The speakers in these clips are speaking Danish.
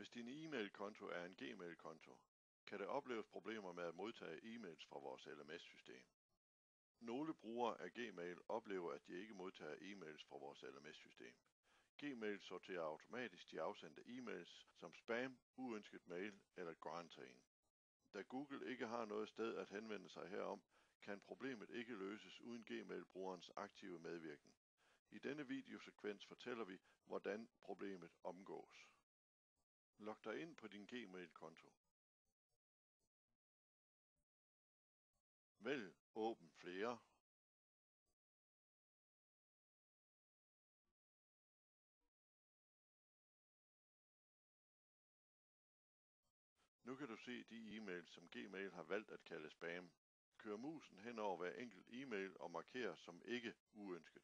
Hvis din e-mailkonto er en Gmail-konto, kan der opleves problemer med at modtage e-mails fra vores LMS-system. Nogle brugere af Gmail oplever, at de ikke modtager e-mails fra vores LMS-system. Gmail sorterer automatisk de afsendte e-mails som spam, uønsket mail eller granting. Da Google ikke har noget sted at henvende sig herom, kan problemet ikke løses uden Gmail-brugerens aktive medvirken. I denne videosekvens fortæller vi, hvordan problemet omgås. Log dig ind på din Gmail-konto. Vælg Åbn flere. Nu kan du se de e-mails, som Gmail har valgt at kalde spam. Kør musen hen over hver enkelt e-mail og marker som ikke uønsket.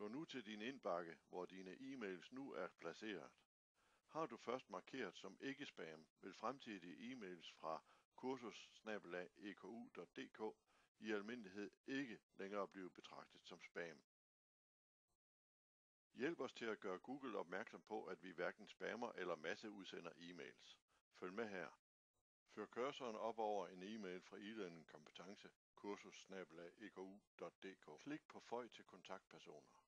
Gå nu til din indbakke, hvor dine e-mails nu er placeret. Har du først markeret som ikke spam, vil fremtidige e-mails fra kursus@eku.dk i almindelighed ikke længere blive betragtet som spam. Hjælp os til at gøre Google opmærksom på, at vi hverken spammer eller masseudsender e-mails. Følg med her. Før cursoren op over en e-mail fra e-learning kompetence kursus@eku.dk. Klik på Føj til kontaktpersoner.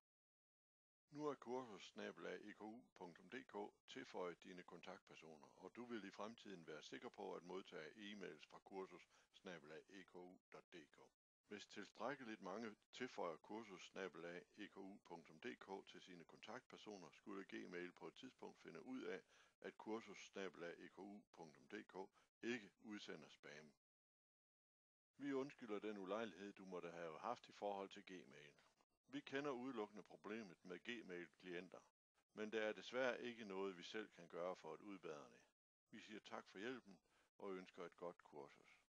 Nu er kursus@eku.dk tilføjet dine kontaktpersoner, og du vil i fremtiden være sikker på at modtage e-mails fra kursus@eku.dk. Hvis tilstrækkeligt mange tilføjer kursus@eku.dk til sine kontaktpersoner, skulle Gmail på et tidspunkt finde ud af, at kursus@eku.dk ikke udsender spam. Vi undskylder den ulejlighed, du måtte have haft i forhold til Gmail. Vi kender udelukkende problemet med Gmail-klienter, men der er desværre ikke noget, vi selv kan gøre for at udbedre det. Vi siger tak for hjælpen og ønsker et godt kursus.